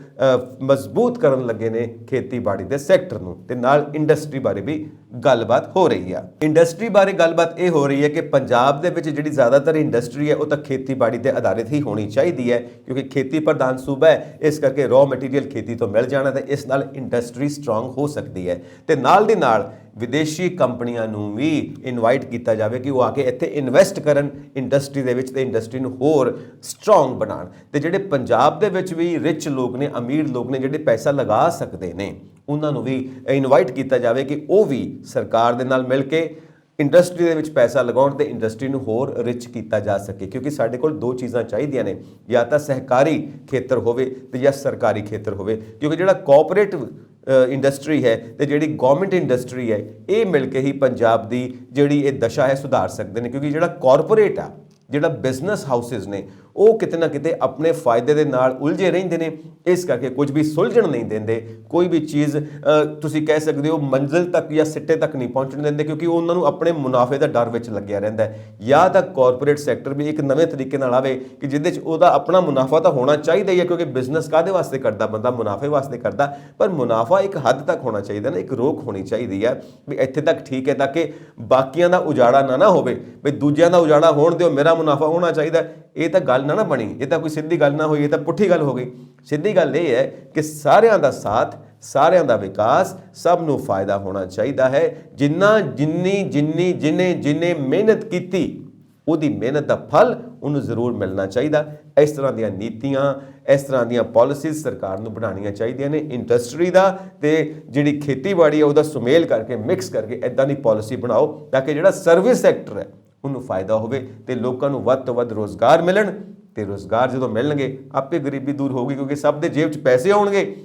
ਮਜ਼ਬੂਤ ਕਰਨ ਲੱਗੇ ਨੇ ਖੇਤੀਬਾੜੀ ਦੇ ਸੈਕਟਰ ਨੂੰ। ਤੇ ਨਾਲ ਇੰਡਸਟਰੀ ਬਾਰੇ ਵੀ ਗੱਲਬਾਤ ਹੋ ਰਹੀ ਆ। ਇੰਡਸਟਰੀ ਬਾਰੇ ਗੱਲਬਾਤ ਇਹ ਹੋ ਰਹੀ ਹੈ ਕਿ ਪੰਜਾਬ ਦੇ ਵਿੱਚ ਜਿਹੜੀ ਜ਼ਿਆਦਾਤਰ ਇੰਡਸਟਰੀ ਹੈ ਉਹ ਤਾਂ ਖੇਤੀਬਾੜੀ ਤੇ ਆਧਾਰਿਤ ਹੀ ਹੋਣੀ ਚਾਹੀਦੀ ਹੈ, ਕਿਉਂਕਿ ਖੇਤੀ ਪ੍ਰਧਾਨ ਸੂਬਾ ਹੈ। ਇਸ ਕਰਕੇ ਰॉ ਮਟੀਰੀਅਲ ਖੇਤੀ ਤੋਂ ਮਿਲ ਜਾਣਾ ਤੇ ਇਸ ਨਾਲ ਇੰਡਸਟਰੀ ਸਟਰੋਂਗ ਹੋ ਸਕਦੀ ਹੈ। ਤੇ ਨਾਲ ਦੀ ਨਾਲ ਵਿਦੇਸ਼ੀ ਕੰਪਨੀਆਂ ਨੂੰ ਵੀ ਇਨਵਾਈਟ ਕੀਤਾ ਜਾਵੇ ਕਿ ਉਹ ਆ ਕੇ ਇੱਥੇ ਇਨਵੈਸਟ ਕਰਨ ਇੰਡਸਟਰੀ ਦੇ ਵਿੱਚ, ਤੇ ਇੰਡਸਟਰੀ ਨੂੰ ਹੋਰ ਸਟਰੋਂਗ ਬਣਾਉਣ। ਤੇ ਜਿਹੜੇ ਪੰਜਾਬ ਦੇ ਵਿੱਚ ਵੀ ਰਿਚ ਲੋਕ ਨੇ, ਅਮੀਰ ਲੋਕ ਨੇ, ਜਿਹੜੇ ਪੈਸਾ ਲਗਾ ਸਕਦੇ ਨੇ, ਉਹਨਾਂ ਨੂੰ ਵੀ ਇਨਵਾਈਟ ਕੀਤਾ ਜਾਵੇ ਕਿ ਉਹ ਵੀ ਸਰਕਾਰ ਦੇ ਨਾਲ ਮਿਲ ਕੇ ਇੰਡਸਟਰੀ ਦੇ ਵਿੱਚ ਪੈਸਾ ਲਗਾਉਣ ਤੇ ਇੰਡਸਟਰੀ ਨੂੰ ਹੋਰ ਰਿਚ ਕੀਤਾ ਜਾ ਸਕੇ। ਕਿਉਂਕਿ ਸਾਡੇ ਕੋਲ ਦੋ ਚੀਜ਼ਾਂ ਚਾਹੀਦੀਆਂ ਨੇ, ਜਾਂ ਤਾਂ ਸਹਿਕਾਰੀ ਖੇਤਰ ਹੋਵੇ ਤੇ ਜਾਂ ਸਰਕਾਰੀ ਖੇਤਰ ਹੋਵੇ। ਕਿਉਂਕਿ ਜਿਹੜਾ ਕੋਆਪਰੇਟਿਵ ਇੰਡਸਟਰੀ ਹੈ ਤੇ ਜਿਹੜੀ ਗਵਰਨਮੈਂਟ ਇੰਡਸਟਰੀ ਹੈ, ਇਹ ਮਿਲ ਕੇ ਹੀ ਪੰਜਾਬ ਦੀ ਜਿਹੜੀ ਇਹ ਦਸ਼ਾ ਹੈ ਸੁਧਾਰ ਸਕਦੇ ਨੇ। ਕਿਉਂਕਿ ਜਿਹੜਾ ਕਾਰਪੋਰੇਟ ਆ, ਜਿਹੜਾ ਬਿਜ਼ਨਸ ਹਾਊਸਿਸ ਨੇ, ਉਹ ਕਿਤੇ ਨਾ ਕਿਤੇ ਆਪਣੇ ਫਾਇਦੇ ਦੇ ਨਾਲ ਉਲਝੇ ਰਹਿੰਦੇ ਨੇ। ਇਸ ਕਰਕੇ ਕੁਝ ਵੀ ਸੁਲਝਣ ਨਹੀਂ ਦਿੰਦੇ, ਕੋਈ ਵੀ ਚੀਜ਼ ਤੁਸੀਂ ਕਹਿ ਸਕਦੇ ਹੋ ਮੰਜ਼ਿਲ ਤੱਕ ਜਾਂ ਸਿੱਟੇ ਤੱਕ ਨਹੀਂ ਪਹੁੰਚਣ ਦਿੰਦੇ, ਕਿਉਂਕਿ ਉਹਨਾਂ ਨੂੰ ਆਪਣੇ ਮੁਨਾਫੇ ਦਾ ਡਰ ਵਿੱਚ ਲੱਗਿਆ ਰਹਿੰਦਾ ਹੈ। ਜਾਂ ਤਾਂ ਕਾਰਪੋਰੇਟ ਸੈਕਟਰ ਵੀ ਇੱਕ ਨਵੇਂ ਤਰੀਕੇ ਨਾਲ ਆਵੇ ਕਿ ਜਿਹਦੇ 'ਚ ਉਹਦਾ ਆਪਣਾ ਮੁਨਾਫਾ ਤਾਂ ਹੋਣਾ ਚਾਹੀਦਾ ਹੀ ਹੈ, ਕਿਉਂਕਿ ਬਿਜ਼ਨਸ ਕਾਹਦੇ ਵਾਸਤੇ ਕਰਦਾ ਬੰਦਾ, ਮੁਨਾਫੇ ਵਾਸਤੇ ਕਰਦਾ। ਪਰ ਮੁਨਾਫਾ ਇੱਕ ਹੱਦ ਤੱਕ ਹੋਣਾ ਚਾਹੀਦਾ ਨਾ, ਇੱਕ ਰੋਕ ਹੋਣੀ ਚਾਹੀਦੀ ਹੈ ਵੀ ਇੱਥੇ ਤੱਕ ਠੀਕ ਹੈ, ਤਾਂ ਕਿ ਬਾਕੀਆਂ ਦਾ ਉਜਾੜਾ ਨਾ ਹੋਵੇ, ਵੀ ਦੂਜਿਆਂ ਦਾ ਉਜਾੜਾ ਹੋਣ ਦਿਓ, ਮੇਰਾ ਮੁਨਾਫਾ ਹੋਣਾ ਚਾਹੀਦਾ। ਇਹ ਤਾਂ ਗੱਲ ਨਾ ਬਣੀ, ਇਹ ਤਾਂ ਕੋਈ ਸਿੱਧੀ ਗੱਲ ਨਾ ਹੋਈ, ਇਹ ਤਾਂ ਪੁੱਠੀ ਗੱਲ ਹੋ ਗਈ। ਸਿੱਧੀ ਗੱਲ ਇਹ ਹੈ ਕਿ ਸਾਰਿਆਂ ਦਾ ਸਾਥ, ਸਾਰਿਆਂ ਦਾ ਵਿਕਾਸ, ਸਭ ਨੂੰ ਫਾਇਦਾ ਹੋਣਾ ਚਾਹੀਦਾ ਹੈ। ਜਿੰਨੇ ਮਿਹਨਤ ਕੀਤੀ, ਉਹਦੀ ਮਿਹਨਤ ਦਾ ਫਲ ਉਹਨੂੰ ਜ਼ਰੂਰ ਮਿਲਣਾ ਚਾਹੀਦਾ। ਇਸ ਤਰ੍ਹਾਂ ਦੀਆਂ ਨੀਤੀਆਂ, ਇਸ ਤਰ੍ਹਾਂ ਦੀਆਂ ਪਾਲਿਸੀਜ਼ ਸਰਕਾਰ ਨੂੰ ਬਣਾਉਣੀਆਂ ਚਾਹੀਦੀਆਂ ਨੇ। ਇੰਡਸਟਰੀ ਦਾ ਤੇ ਜਿਹੜੀ ਖੇਤੀਬਾੜੀ ਹੈ ਉਹਦਾ ਸੁਮੇਲ ਕਰਕੇ, ਮਿਕਸ ਕਰਕੇ ਇੱਦਾਂ ਦੀ ਪਾਲਿਸੀ ਬਣਾਓ ਤਾਂ ਕਿ ਜਿਹੜਾ ਸਰਵਿਸ ਸੈਕਟਰ ਹੈ ਉਹਨੂੰ ਫਾਇਦਾ ਹੋਵੇ ਤੇ ਲੋਕਾਂ ਨੂੰ ਵੱਧ ਤੋਂ ਵੱਧ ਰੋਜ਼ਗਾਰ ਮਿਲਣ। ਤੇ ਰੋਜ਼ਗਾਰ ਜਦੋਂ ਮਿਲਣਗੇ ਆਪੇ ਗਰੀਬੀ ਦੂਰ ਹੋਊਗੀ, ਕਿਉਂਕਿ ਸਭ ਦੇ ਜੇਬ 'ਚ ਪੈਸੇ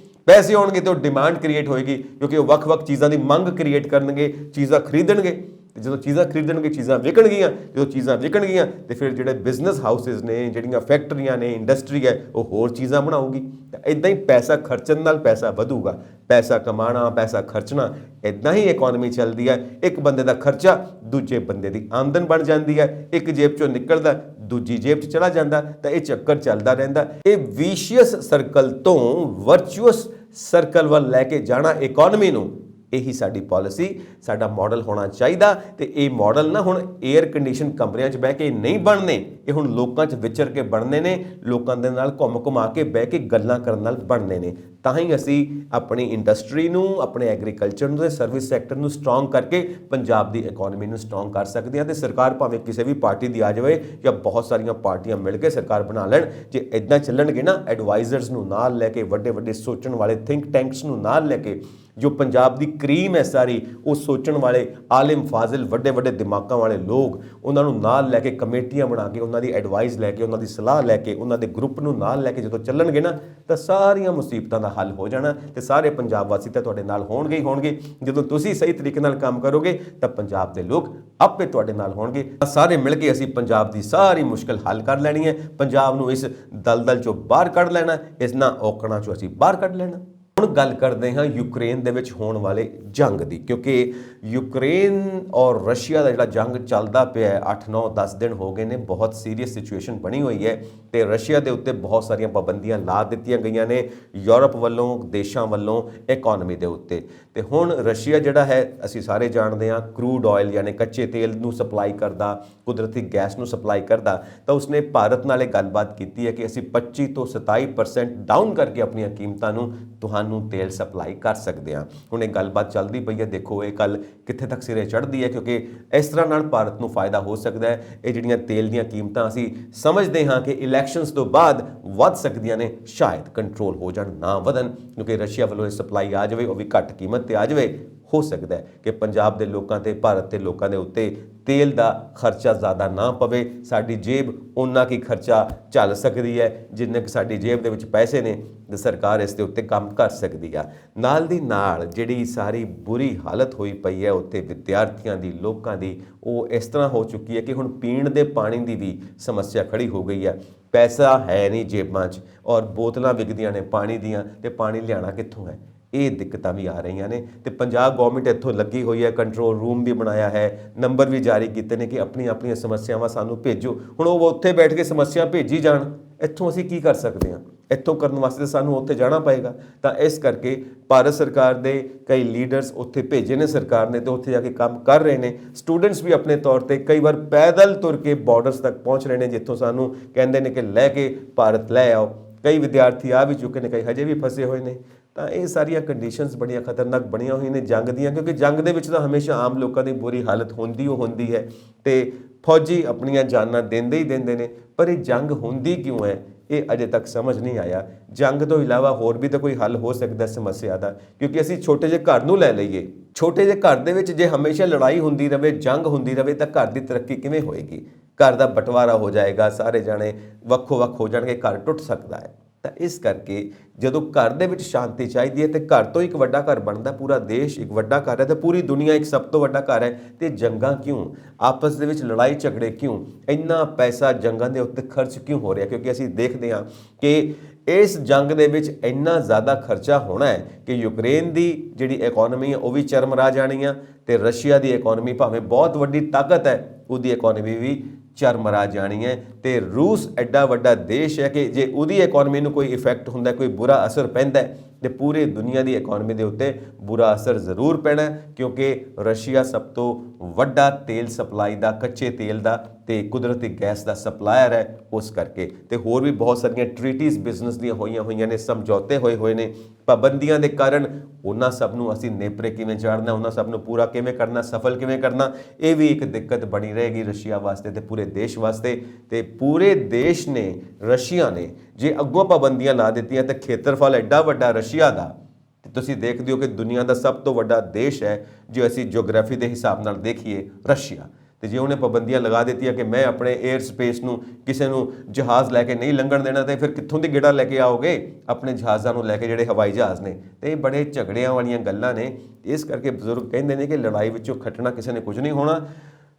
ਆਉਣਗੇ ਤੇ ਉਹ ਡਿਮਾਂਡ ਕ੍ਰੀਏਟ ਹੋਏਗੀ, ਕਿਉਂਕਿ ਉਹ ਵੱਖ-ਵੱਖ ਚੀਜ਼ਾਂ ਦੀ ਮੰਗ ਕ੍ਰੀਏਟ ਕਰਨਗੇ, ਚੀਜ਼ਾਂ ਖਰੀਦਣਗੇ। ਤੇ ਜਦੋਂ ਚੀਜ਼ਾਂ ਖਰੀਦਣਗੇ, ਚੀਜ਼ਾਂ ਵਿਕਣਗੀਆਂ। ਜਦੋਂ ਚੀਜ਼ਾਂ ਵਿਕਣਗੀਆਂ ਤੇ ਫਿਰ ਜਿਹੜੇ ਬਿਜ਼ਨਸ ਹਾਊਸਿਸ ਨੇ, ਜਿਹੜੀਆਂ ਫੈਕਟਰੀਆਂ ਨੇ, ਇੰਡਸਟਰੀ ਹੈ, ਉਹ ਹੋਰ ਚੀਜ਼ਾਂ ਬਣਾਊਗੀ। ਤਾਂ ਇੱਦਾਂ ਹੀ ਪੈਸਾ ਖਰਚਣ ਨਾਲ ਪੈਸਾ ਵਧੂਗਾ। ਪੈਸਾ ਕਮਾਉਣਾ, ਪੈਸਾ ਖਰਚਣਾ, ਇੱਦਾਂ ਹੀ ਇਕਨੋਮੀ ਚੱਲਦੀ ਹੈ। ਇੱਕ ਬੰਦੇ ਦਾ ਖਰਚਾ ਦੂਜੇ ਬੰਦੇ ਦੀ ਆਮਦਨ ਬਣ ਜਾਂਦੀ ਹੈ, ਇੱਕ ਜੇਬ 'ਚੋਂ ਨਿਕਲਦਾ ਦੂਜੀ ਜੇਬ 'ਚ ਚਲਾ ਜਾਂਦਾ, ਤਾਂ ਇਹ ਚੱਕਰ ਚੱਲਦਾ ਰਹਿੰਦਾ। ਇਹ ਵਿਸ਼ੀਅਸ ਸਰਕਲ ਤੋਂ ਵਰਚੁਅਸ ਸਰਕਲ ਵੱਲ ਲੈ ਕੇ ਜਾਣਾ ਇਕਨੋਮੀ ਨੂੰ ਇਹੀ ਸਾਡੀ ਪਾਲਿਸੀ, ਸਾਡਾ ਮਾਡਲ ਹੋਣਾ ਚਾਹੀਦਾ। ਤੇ ਇਹ ਮਾਡਲ ਨਾ ਹੁਣ 에ਅਰ ਕੰਡੀਸ਼ਨ ਕਮਰਿਆਂ 'ਚ ਬਹਿ ਕੇ ਨਹੀਂ ਬਣਨੇ, ਇਹ ਹੁਣ ਲੋਕਾਂ 'ਚ ਵਿਚਰ ਕੇ ਬਣਨੇ ਨੇ, ਲੋਕਾਂ ਦੇ ਨਾਲ ਘੁੰਮ ਕੇ ਬਹਿ ਕੇ ਗੱਲਾਂ ਕਰਨ ਨਾਲ ਬਣਨੇ ਨੇ। ਤਾਂ ਹੀ ਅਸੀਂ ਆਪਣੀ ਇੰਡਸਟਰੀ ਨੂੰ, ਆਪਣੇ ਐਗਰੀਕਲਚਰ ਨੂੰ ਤੇ ਸਰਵਿਸ ਸੈਕਟਰ ਨੂੰ ਸਟਰੋਂਗ ਕਰਕੇ ਪੰਜਾਬ ਦੀ ਇਕਨੋਮੀ ਨੂੰ ਸਟਰੋਂਗ ਕਰ ਸਕਦੇ ਹਾਂ। ਤੇ ਸਰਕਾਰ ਭਾਵੇਂ ਕਿਸੇ ਵੀ ਪਾਰਟੀ ਦੀ ਆ ਜਾਵੇ ਜਾਂ ਬਹੁਤ ਸਾਰੀਆਂ ਪਾਰਟੀਆਂ ਮਿਲ ਕੇ ਸਰਕਾਰ ਬਣਾ ਲੈਣ, ਜੇ ਇਦਾਂ ਚੱਲਣਗੇ ਨਾ, ਐਡਵਾਈਜ਼ਰਸ ਨੂੰ ਨਾਲ ਲੈ ਕੇ, ਵੱਡੇ ਵੱਡੇ ਸੋਚਣ ਵਾਲੇ ਥਿੰਕ ਟੈਂਕਸ ਨੂੰ ਨਾਲ ਲੈ ਕੇ, ਜੋ ਪੰਜਾਬ ਦੀ ਕਰੀਮ ਹੈ ਸਾਰੀ, ਉਹ ਸੋਚਣ ਵਾਲੇ ਆਲਿਮ ਫਾਜ਼ਿਲ ਵੱਡੇ ਵੱਡੇ ਦਿਮਾਗਾਂ ਵਾਲੇ ਲੋਕ, ਉਹਨਾਂ ਨੂੰ ਨਾਲ ਲੈ ਕੇ ਕਮੇਟੀਆਂ ਬਣਾ ਕੇ, ਉਹਨਾਂ ਦੀ ਐਡਵਾਈਸ ਲੈ ਕੇ, ਉਹਨਾਂ ਦੀ ਸਲਾਹ ਲੈ ਕੇ, ਉਹਨਾਂ ਦੇ ਗਰੁੱਪ ਨੂੰ ਨਾਲ ਲੈ ਕੇ ਜਦੋਂ ਚੱਲਣਗੇ ਨਾ, ਤਾਂ ਸਾਰੀਆਂ ਮੁਸੀਬਤਾਂ ਦਾ ਹੱਲ ਹੋ ਜਾਣਾ। ਤੇ ਸਾਰੇ ਪੰਜਾਬ ਵਾਸੀ ਤਾਂ ਤੁਹਾਡੇ ਨਾਲ ਹੋਣਗੇ ਹੀ ਹੋਣਗੇ। ਜਦੋਂ ਤੁਸੀਂ ਸਹੀ ਤਰੀਕੇ ਨਾਲ ਕੰਮ ਕਰੋਗੇ ਤਾਂ ਪੰਜਾਬ ਦੇ ਲੋਕ ਆਪੇ ਤੁਹਾਡੇ ਨਾਲ ਹੋਣਗੇ। ਸਾਰੇ ਮਿਲ ਕੇ ਅਸੀਂ ਪੰਜਾਬ ਦੀ ਸਾਰੀ ਮੁਸ਼ਕਲ ਹੱਲ ਕਰ ਲੈਣੀ ਹੈ, ਪੰਜਾਬ ਨੂੰ ਇਸ ਦਲਦਲ ਚੋਂ ਬਾਹਰ ਕੱਢ ਲੈਣਾ, ਇਸਨਾਂ ਔਕੜਾਂ ਚੋਂ ਅਸੀਂ ਬਾਹਰ ਕੱਢ ਲੈਣਾ। ਹੁਣ ਗੱਲ ਕਰਦੇ ਹਾਂ ਯੂਕਰੇਨ ਦੇ ਵਿੱਚ ਹੋਣ ਵਾਲੇ ਜੰਗ ਦੀ, ਕਿਉਂਕਿ ਯੂਕਰੇਨ ਔਰ ਰਸ਼ੀਆ ਦਾ ਜਿਹੜਾ ਜੰਗ ਚੱਲਦਾ ਪਿਆ ਹੈ, 8 9 10 ਦਿਨ ਹੋ ਗਏ ਨੇ, ਬਹੁਤ ਸੀਰੀਅਸ ਸਿਚੁਏਸ਼ਨ ਬਣੀ ਹੋਈ ਹੈ। ਤੇ ਰਸ਼ੀਆ ਦੇ ਉੱਤੇ ਬਹੁਤ ਸਾਰੀਆਂ ਪਾਬੰਦੀਆਂ ਲਾ ਦਿੱਤੀਆਂ ਗਈਆਂ ਨੇ ਯੂਰਪ ਵੱਲੋਂ, ਦੇਸ਼ਾਂ ਵੱਲੋਂ, ਇਕਨੋਮੀ ਦੇ ਉੱਤੇ। ਤੇ ਹੁਣ ਰਸ਼ੀਆ ਜਿਹੜਾ ਹੈ, ਅਸੀਂ ਸਾਰੇ ਜਾਣਦੇ ਹਾਂ, ਕਰੂਡ ਆਇਲ ਯਾਨੀ ਕੱਚੇ ਤੇਲ ਨੂੰ ਸਪਲਾਈ ਕਰਦਾ, ਕੁਦਰਤੀ ਗੈਸ ਨੂੰ ਸਪਲਾਈ ਕਰਦਾ। ਤਾਂ ਉਸਨੇ ਭਾਰਤ ਨਾਲ ਇਹ ਗੱਲਬਾਤ ਕੀਤੀ ਹੈ ਕਿ ਅਸੀਂ 25 ਤੋਂ 27% ਡਾਊਨ ਕਰਕੇ ਆਪਣੀਆਂ ਕੀਮਤਾਂ ਨੂੰ ਤੁਹਾਨੂੰ ਤੇਲ ਸਪਲਾਈ ਕਰ ਸਕਦੇ ਹਾਂ। ਹੁਣ ਇਹ ਗੱਲਬਾਤ ਚੱਲਦੀ ਪਈ ਹੈ, ਦੇਖੋ ਇਹ ਕੱਲ ਕਿੱਥੇ ਤੱਕ ਸਿਰੇ ਚੜ੍ਹਦੀ ਹੈ, ਕਿਉਂਕਿ ਇਸ ਤਰ੍ਹਾਂ ਨਾਲ ਭਾਰਤ ਨੂੰ ਫਾਇਦਾ ਹੋ ਸਕਦਾ ਹੈ। ਇਹ ਜਿਹੜੀਆਂ ਤੇਲ ਦੀਆਂ ਕੀਮਤਾਂ ਅਸੀਂ ਸਮਝਦੇ ਹਾਂ ਕਿ ਇਲੈਕਸ਼ਨਸ ਤੋਂ ਬਾਅਦ ਵੱਧ ਸਕਦੀਆਂ ਨੇ, ਸ਼ਾਇਦ ਕੰਟਰੋਲ ਹੋ ਜਾਣ, ਨਾ ਵਧਣ, ਕਿਉਂਕਿ ਰਸ਼ੀਆ ਵੱਲੋਂ ਇਹ ਸਪਲਾਈ ਆ ਜਾਵੇ, ਉਹ ਵੀ ਘੱਟ ਕੀਮਤ ਤੇ ਆ ਜਾਵੇ। ਹੋ ਸਕਦਾ ਹੈ ਕਿ ਪੰਜਾਬ ਦੇ ਲੋਕਾਂ ਤੇ, ਭਾਰਤ ਦੇ ਲੋਕਾਂ ਦੇ ਉੱਤੇ ਤੇਲ ਦਾ ਖਰਚਾ ਜ਼ਿਆਦਾ ਨਾ ਪਵੇ, ਸਾਡੀ ਜੇਬ ਓਨਾ ਕੀ ਖਰਚਾ ਝੱਲ ਸਕਦੀ ਹੈ, ਜਿੰਨੇ ਕਿ ਸਾਡੀ ਜੇਬ ਦੇ ਵਿੱਚ ਪੈਸੇ ਨੇ, ਤੇ ਸਰਕਾਰ ਇਸ ਦੇ ਉੱਤੇ ਕੰਮ ਕਰ ਸਕਦੀ ਆ। ਨਾਲ ਦੀ ਨਾਲ ਜਿਹੜੀ ਸਾਰੀ ਬੁਰੀ ਹਾਲਤ ਹੋਈ ਪਈ ਹੈ ਉੱਥੇ ਵਿਦਿਆਰਥੀਆਂ ਦੀ, ਲੋਕਾਂ ਦੀ, ਉਹ ਇਸ ਤਰ੍ਹਾਂ ਹੋ ਚੁੱਕੀ ਹੈ ਕਿ ਹੁਣ ਪੀਣ ਦੇ ਪਾਣੀ ਦੀ ਵੀ ਸਮੱਸਿਆ ਖੜੀ ਹੋ ਗਈ ਹੈ। ਪੈਸਾ ਹੈ ਨਹੀਂ ਜੇਬਾਂ 'ਚ ਔਰ ਬੋਤਲਾਂ ਵਿਕਦੀਆਂ ਨੇ ਪਾਣੀ ਦੀਆਂ, ਤੇ ਪਾਣੀ ਲਿਆਉਣਾ ਕਿੱਥੋਂ ਹੈ? ਇਹ ਦਿੱਕਤਾਂ ਵੀ ਆ ਰਹੀਆਂ ਨੇ। ਤੇ ਪੰਜਾਬ ਗੌਰਮੈਂਟ ਇੱਥੋਂ ਲੱਗੀ ਹੋਈ ਹੈ, ਕੰਟਰੋਲ ਰੂਮ ਵੀ ਬਣਾਇਆ ਹੈ, ਨੰਬਰ ਵੀ ਜਾਰੀ ਕੀਤੇ ਨੇ ਕਿ ਆਪਣੀਆਂ ਸਮੱਸਿਆਵਾਂ ਸਾਨੂੰ ਭੇਜੋ। ਹੁਣ ਉਹ ਉੱਥੇ ਬੈਠ ਕੇ ਸਮੱਸਿਆ ਭੇਜੀ ਜਾਣ, ਇੱਥੋਂ ਅਸੀਂ ਕੀ ਕਰ ਸਕਦੇ ਹਾਂ? ਇੱਥੋਂ ਕਰਨ ਵਾਸਤੇ ਸਾਨੂੰ ਉੱਥੇ ਜਾਣਾ ਪਏਗਾ। ਤਾਂ ਇਸ ਕਰਕੇ ਭਾਰਤ ਸਰਕਾਰ ਦੇ ਕਈ ਲੀਡਰਸ ਉੱਥੇ ਭੇਜੇ ਨੇ ਸਰਕਾਰ ਨੇ, ਤੇ ਉੱਥੇ ਜਾ ਕੇ ਕੰਮ ਕਰ ਰਹੇ ਨੇ। ਸਟੂਡੈਂਟਸ ਵੀ ਆਪਣੇ ਤੌਰ ਤੇ ਕਈ ਵਾਰ ਪੈਦਲ ਤੁਰ ਕੇ ਬਾਰਡਰਸ ਤੱਕ ਪਹੁੰਚ ਰਹੇ ਨੇ, ਜਿੱਥੋਂ ਸਾਨੂੰ ਕਹਿੰਦੇ ਨੇ ਕਿ ਲੈ ਕੇ ਭਾਰਤ ਲੈ ਆਓ। ਕਈ ਵਿਦਿਆਰਥੀ ਆ ਵੀ ਚੁੱਕੇ ਨੇ, ਕਈ ਹਜੇ ਵੀ ਫਸੇ ਹੋਏ ਨੇ। ਤਾਂ ਇਹ ਸਾਰੀਆਂ ਕੰਡੀਸ਼ਨਸ ਬੜੀਆਂ ਖਤਰਨਾਕ ਬਣੀਆਂ ਹੋਈਆਂ ਨੇ ਜੰਗ ਦੀਆਂ, ਕਿਉਂਕਿ ਜੰਗ ਦੇ ਵਿੱਚ ਤਾਂ ਹਮੇਸ਼ਾ ਆਮ ਲੋਕਾਂ ਦੀ ਬੁਰੀ ਹਾਲਤ ਹੁੰਦੀ ਹੈ, ਤੇ ਫੌਜੀ ਆਪਣੀਆਂ ਜਾਨਾਂ ਦਿੰਦੇ ਹੀ ਦਿੰਦੇ ਨੇ। ਪਰ ਇਹ ਜੰਗ ਹੁੰਦੀ ਕਿਉਂ ਹੈ, ਇਹ ਅਜੇ ਤੱਕ ਸਮਝ ਨਹੀਂ ਆਇਆ। ਜੰਗ ਤੋਂ ਇਲਾਵਾ ਹੋਰ ਵੀ ਤਾਂ ਕੋਈ ਹੱਲ ਹੋ ਸਕਦਾ ਸਮੱਸਿਆ ਦਾ, ਕਿਉਂਕਿ ਅਸੀਂ ਛੋਟੇ ਜਿਹੇ ਘਰ ਨੂੰ ਲੈ ਲਈਏ, ਛੋਟੇ ਜਿਹੇ ਘਰ ਦੇ ਵਿੱਚ ਜੇ ਹਮੇਸ਼ਾ ਲੜਾਈ ਹੁੰਦੀ ਰਹੇ, ਜੰਗ ਹੁੰਦੀ ਰਹੇ, ਤਾਂ ਘਰ ਦੀ ਤਰੱਕੀ ਕਿਵੇਂ ਹੋਏਗੀ? ਘਰ ਦਾ ਬਟਵਾਰਾ ਹੋ ਜਾਏਗਾ, ਸਾਰੇ ਜਾਣੇ ਵੱਖੋ ਵੱਖ ਹੋ ਜਾਣਗੇ, ਘਰ ਟੁੱਟ ਸਕਦਾ ਹੈ। ਤਾਂ ਇਸ ਕਰਕੇ ਜਦੋਂ ਘਰ ਦੇ ਵਿੱਚ ਸ਼ਾਂਤੀ ਚਾਹੀਦੀ ਹੈ, ਤੇ ਘਰ ਤੋਂ ਇੱਕ ਵੱਡਾ ਘਰ ਬਣਦਾ, ਪੂਰਾ ਦੇਸ਼ ਇੱਕ ਵੱਡਾ ਘਰ ਹੈ, ਤੇ ਪੂਰੀ ਦੁਨੀਆ ਇੱਕ ਸਭ ਤੋਂ ਵੱਡਾ ਘਰ ਹੈ। ਤੇ ਜੰਗਾਂ ਕਿਉਂ? ਆਪਸ ਦੇ ਵਿੱਚ ਲੜਾਈ ਝਗੜੇ ਕਿਉਂ? ਇੰਨਾ ਪੈਸਾ ਜੰਗਾਂ ਦੇ ਉੱਤੇ ਖਰਚ ਕਿਉਂ ਹੋ ਰਿਹਾ? ਕਿਉਂਕਿ ਅਸੀਂ ਦੇਖਦੇ ਹਾਂ ਕਿ ਇਸ ਜੰਗ ਦੇ ਵਿੱਚ ਇੰਨਾ ਜ਼ਿਆਦਾ ਖਰਚਾ ਹੋਣਾ ਹੈ ਕਿ ਯੂਕਰੇਨ ਦੀ ਜਿਹੜੀ ਇਕਨੋਮੀ ਹੈ ਉਹ ਵੀ ਚਰਮਰਾ ਜਾਣੀ ਆ, ਤੇ ਰਸ਼ੀਆ ਦੀ ਇਕਨੋਮੀ ਭਾਵੇਂ ਬਹੁਤ ਵੱਡੀ ਤਾਕਤ ਹੈ, ਉਹਦੀ ਇਕਨੋਮੀ ਵੀ ਚਰਮਰਾ ਜਾਣੀ ਹੈ। ਤੇ ਰੂਸ ਐਡਾ ਵੱਡਾ ਦੇਸ਼ ਹੈ ਕਿ ਜੇ ਉਹਦੀ ਇਕਨੋਮੀ ਨੂੰ ਕੋਈ ਇਫੈਕਟ ਹੁੰਦਾ, ਕੋਈ ਬੁਰਾ ਅਸਰ ਪੈਂਦਾ, ਤੇ ਪੂਰੇ ਦੁਨੀਆ ਦੀ ਇਕਨੋਮੀ ਦੇ ਉੱਤੇ ਬੁਰਾ ਅਸਰ ਜ਼ਰੂਰ ਪੈਣਾ, ਕਿਉਂਕਿ ਰਸ਼ੀਆ ਸਭ ਤੋਂ ਵੱਡਾ ਤੇਲ ਸਪਲਾਈ ਦਾ, ਕੱਚੇ ਤੇਲ ਦਾ ਤੇ ਕੁਦਰਤੀ ਗੈਸ ਦਾ ਸਪਲਾਇਰ ਹੈ। ਉਸ ਕਰਕੇ ਤੇ ਹੋਰ ਵੀ ਬਹੁਤ ਸਾਰੀਆਂ ਟ੍ਰੀਟੀਜ਼ ਬਿਜ਼ਨਸ ਦੀਆਂ ਹੋਈਆਂ ਨੇ, ਸਮਝੌਤੇ ਹੋਏ ਨੇ। ਪਾਬੰਦੀਆਂ ਦੇ ਕਾਰਨ ਉਹਨਾਂ ਸਭ ਨੂੰ ਅਸੀਂ ਨੇਪਰੇ ਕਿਵੇਂ ਚਾੜਨਾ, ਉਹਨਾਂ ਸਭ ਨੂੰ ਪੂਰਾ ਕਿਵੇਂ ਕਰਨਾ, ਸਫਲ ਕਿਵੇਂ ਕਰਨਾ, ਇਹ ਵੀ ਇੱਕ ਦਿੱਕਤ ਬਣੀ ਰਹੇਗੀ ਰਸ਼ੀਆ ਵਾਸਤੇ ਤੇ ਪੂਰੇ ਦੇਸ਼ ਵਾਸਤੇ। ਤੇ ਪੂਰੇ ਦੇਸ਼ ਨੇ, ਰਸ਼ੀਆ ਨੇ ਜੇ ਅੱਗੋਂ ਪਾਬੰਦੀਆਂ ਲਾ ਦਿੱਤੀਆਂ ਤਾਂ ਖੇਤਰਫਲ ਐਡਾ ਵੱਡਾ ਰਸ਼ੀਆ ਦਾ, ਤੇ ਤੁਸੀਂ ਦੇਖਦੇ ਹੋ ਕਿ ਦੁਨੀਆ ਦਾ ਸਭ ਤੋਂ ਵੱਡਾ ਦੇਸ਼ ਹੈ ਜੇ ਅਸੀਂ ਜਿਓਗ੍ਰਾਫੀ ਦੇ ਹਿਸਾਬ ਨਾਲ ਦੇਖੀਏ, ਰਸ਼ੀਆ। ਤੇ ਜੇ ਉਹਨੇ ਪਾਬੰਦੀਆਂ ਲਗਾ ਦਿੱਤੀਆਂ ਕਿ ਮੈਂ ਆਪਣੇ 에ਅਰ ਸਪੇਸ ਨੂੰ ਕਿਸੇ ਨੂੰ ਜਹਾਜ਼ ਲੈ ਕੇ ਨਹੀਂ ਲੰਘਣ ਦੇਣਾ, ਤੇ ਫਿਰ ਕਿੱਥੋਂ ਦੀ ਗੇੜਾ ਲੈ ਕੇ ਆਓਗੇ ਆਪਣੇ ਜਹਾਜ਼ਾਂ ਨੂੰ ਲੈ ਕੇ, ਜਿਹੜੇ ਹਵਾਈ ਜਹਾਜ਼ ਨੇ? ਤੇ ਇਹ ਬੜੇ ਝਗੜਿਆਂ ਵਾਲੀਆਂ ਗੱਲਾਂ ਨੇ। ਇਸ ਕਰਕੇ ਬਜ਼ੁਰਗ ਕਹਿੰਦੇ ਨੇ ਕਿ ਲੜਾਈ ਵਿੱਚੋਂ ਖੱਟਣਾ ਕਿਸੇ ਨੇ ਕੁਝ ਨਹੀਂ ਹੋਣਾ,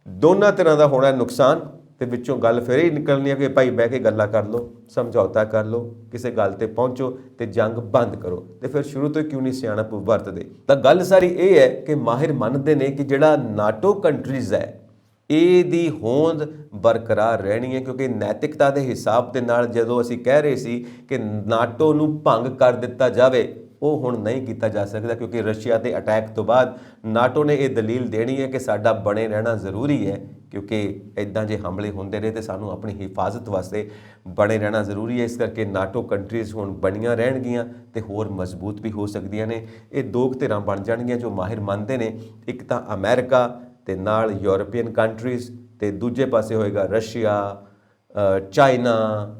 ਦੋਨਾਂ ਤਰ੍ਹਾਂ ਦਾ ਹੋਣਾ ਨੁਕਸਾਨ। ਤੇ ਵਿੱਚੋਂ ਗੱਲ ਫਿਰ ਹੀ ਨਿਕਲਣੀ ਹੈ ਕਿ ਭਾਈ ਬਹਿ ਕੇ ਗੱਲਾਂ ਕਰ ਲਓ, ਸਮਝੌਤਾ ਕਰ ਲਓ, ਕਿਸੇ ਗੱਲ ਤੇ ਪਹੁੰਚੋ ਤੇ ਜੰਗ ਬੰਦ ਕਰੋ। ਤੇ ਫਿਰ ਸ਼ੁਰੂ ਤੋਂ ਕਿਉਂ ਨਹੀਂ ਸਿਆਣਪ ਵਰਤਦੇ? ਤਾਂ ਗੱਲ ਸਾਰੀ ਇਹ ਹੈ ਕਿ ਮਾਹਿਰ ਮੰਨਦੇ ਨੇ ਕਿ ਜਿਹੜਾ ਨਾਟੋ ਕੰਟਰੀਜ਼ ਹੈ, ਇਹਦੀ ਹੋਂਦ ਬਰਕਰਾਰ ਰਹਿਣੀ ਹੈ, ਕਿਉਂਕਿ ਨੈਤਿਕਤਾ ਦੇ ਹਿਸਾਬ ਦੇ ਨਾਲ ਜਦੋਂ ਅਸੀਂ ਕਹਿ ਰਹੇ ਸੀ ਕਿ ਨਾਟੋ ਨੂੰ ਭੰਗ ਕਰ ਦਿੱਤਾ ਜਾਵੇ, ਉਹ ਹੁਣ ਨਹੀਂ ਕੀਤਾ ਜਾ ਸਕਦਾ, ਕਿਉਂਕਿ ਰਸ਼ੀਆ ਦੇ ਅਟੈਕ ਤੋਂ ਬਾਅਦ ਨਾਟੋ ਨੇ ਇਹ ਦਲੀਲ ਦੇਣੀ ਹੈ ਕਿ ਸਾਡਾ ਬਣੇ ਰਹਿਣਾ ਜ਼ਰੂਰੀ ਹੈ, ਕਿਉਂਕਿ ਇੱਦਾਂ ਜੇ ਹਮਲੇ ਹੁੰਦੇ ਰਹੇ ਤਾਂ ਸਾਨੂੰ ਆਪਣੀ ਹਿਫਾਜ਼ਤ ਵਾਸਤੇ ਬਣੇ ਰਹਿਣਾ ਜ਼ਰੂਰੀ ਹੈ। ਇਸ ਕਰਕੇ ਨਾਟੋ ਕੰਟਰੀਜ਼ ਹੁਣ ਬਣੀਆਂ ਰਹਿਣਗੀਆਂ ਤੇ ਹੋਰ ਮਜ਼ਬੂਤ ਵੀ ਹੋ ਸਕਦੀਆਂ ਨੇ। ਇਹ ਦੋ ਧਿਰਾਂ ਬਣ ਜਾਣਗੀਆਂ ਜੋ ਮਾਹਿਰ ਮੰਨਦੇ ਨੇ, ਇੱਕ ਤਾਂ ਅਮਰੀਕਾ ਤੇ ਨਾਲ ਯੂਰਪੀਅਨ ਕੰਟਰੀਜ਼ ਤੇ ਦੂਜੇ ਪਾਸੇ ਹੋਏਗਾ ਰਸ਼ੀਆ, ਚਾਈਨਾ,